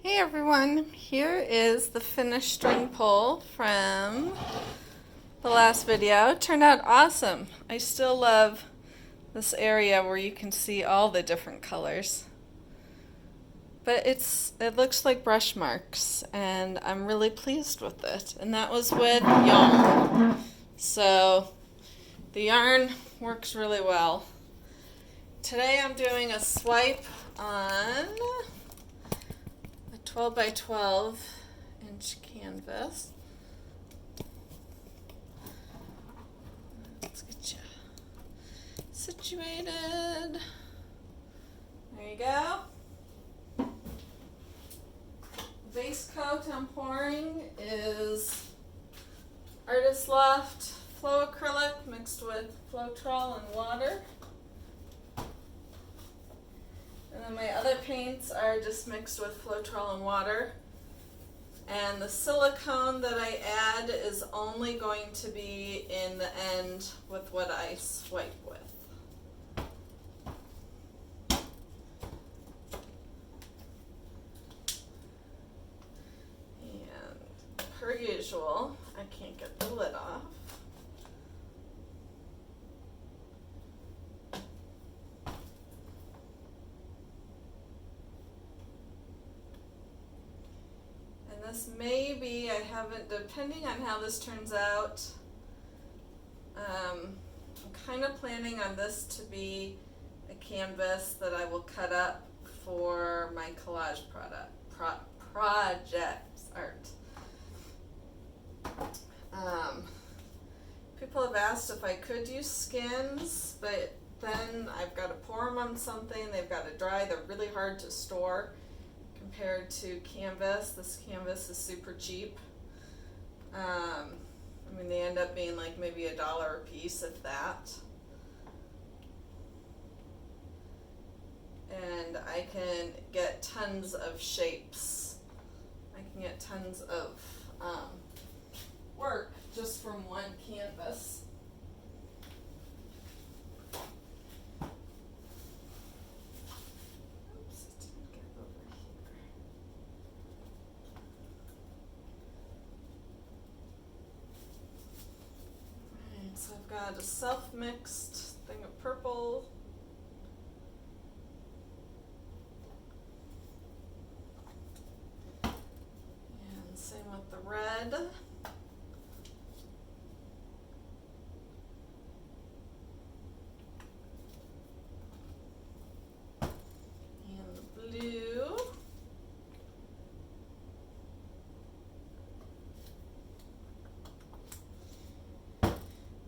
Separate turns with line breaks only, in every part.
Hey everyone, here is the finished string pull from the last video. It turned out awesome. I still love this area where you can see all the different colors. But it looks like brush marks and I'm really pleased with it. And that was with yarn. So the yarn works really well. Today I'm doing a swipe on 12 by 12 inch canvas. Let's get you situated. There you go. The base coat I'm pouring is Artist Loft Flow Acrylic mixed with Floetrol and water. And then my other paints are just mixed with Floetrol and water. And the silicone that I add is only going to be in the end with what I swipe with. And per usual, I can't get the lid off. This may be, I haven't, depending on how this turns out, I'm kind of planning on this to be a canvas that I will cut up for my collage projects art. People have asked if I could use skins, but then I've got to pour them on something, they've got to dry, they're really hard to store. Compared to canvas, this canvas is super cheap. I mean, they end up being like maybe $1 a piece, if that. And I can get tons of shapes. I can get tons of work just from one canvas. So I've got a self-mixed thing of purple. And same with the red. And the blue.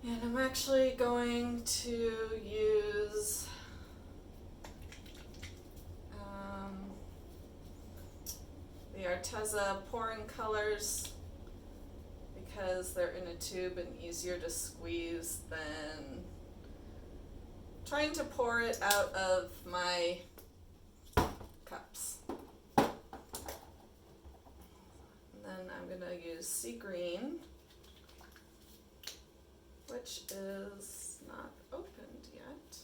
And I'm actually going to use the ARTEZA pouring colors because they're in a tube and easier to squeeze than trying to pour it out of my cups. And then I'm going to use sea green, which is not opened yet.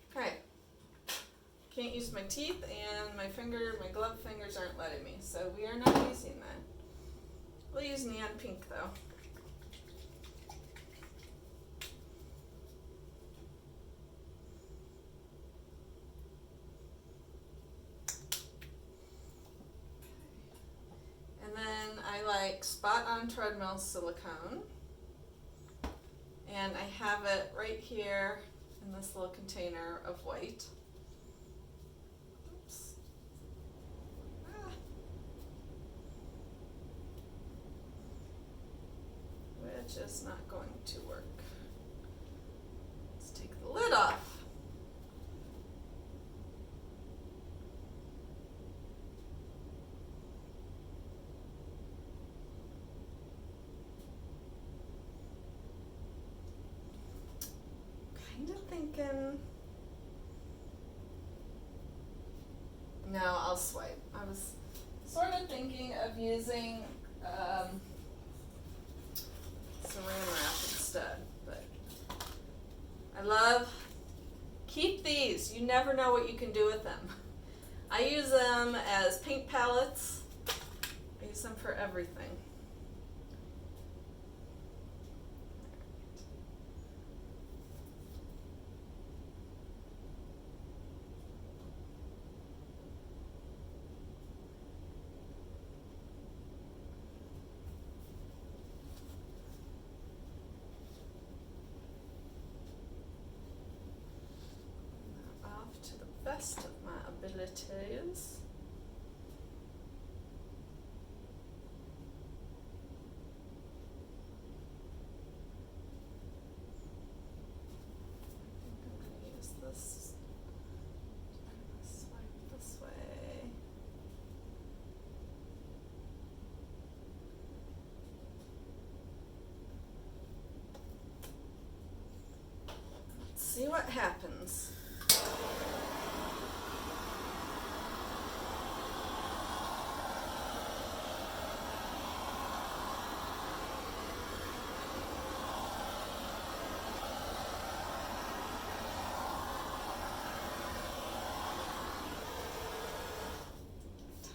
Okay. Can't use my teeth and my glove fingers aren't letting me, so we are not using that. We'll use neon pink though. I like spot on treadmill silicone, and I have it right here in this little container of white. Oops. Which is not going to work. Let's take the lid off. Thinking, no, I'll swipe. I was sort of thinking of using saran wrap instead, but I love Keep these. You never know what you can do with them. I use them as paint palettes. I use them for everything. To the best of my abilities. I'm going to use this. I'm going to swipe this way. Let's see what happens.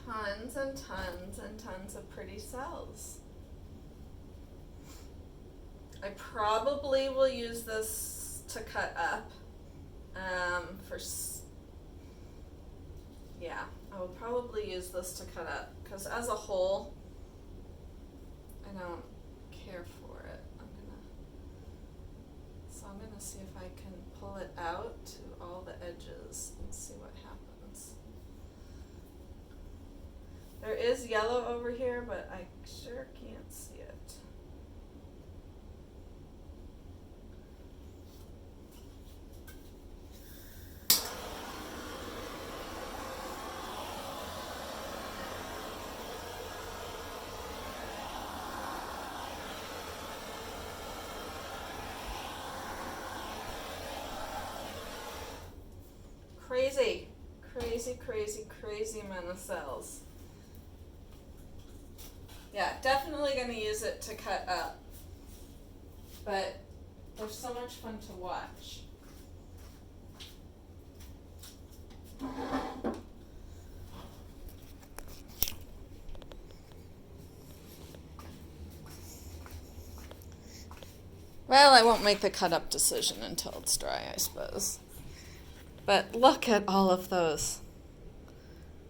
Tons and tons and tons of pretty cells. I probably will use this to cut up. Yeah, I will probably use this to cut up because as a whole, I don't care for it. So I'm gonna see if I can pull it out to all the edges and see what happens. There is yellow over here, but I sure can't see it. Crazy, crazy, crazy, crazy amount of cells. Yeah, definitely going to use it to cut up, but they're so much fun to watch. Well, I won't make the cut up decision until it's dry, I suppose. But look at all of those.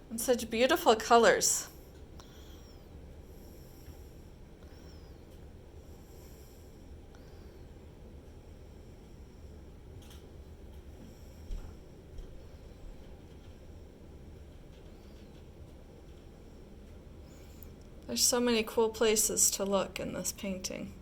And such beautiful colors. There's so many cool places to look in this painting.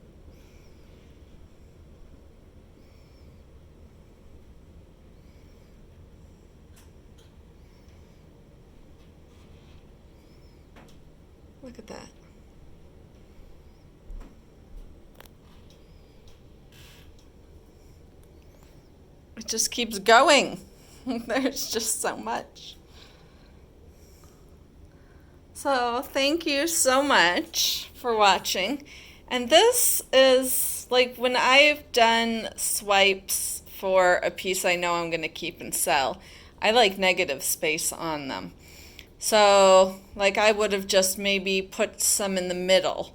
Look at that. It just keeps going. There's just so much. So thank you so much for watching. And this is like when I've done swipes for a piece I know I'm going to keep and sell, I like negative space on them. So like I would have just maybe put some in the middle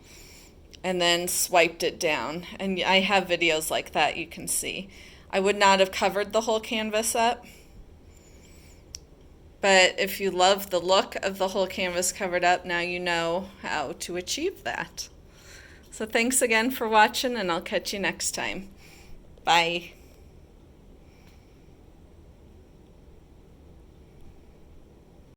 and then swiped it down. And I have videos like that you can see. I would not have covered the whole canvas up. But if you love the look of the whole canvas covered up, now you know how to achieve that. So thanks again for watching, and I'll catch you next time. Bye.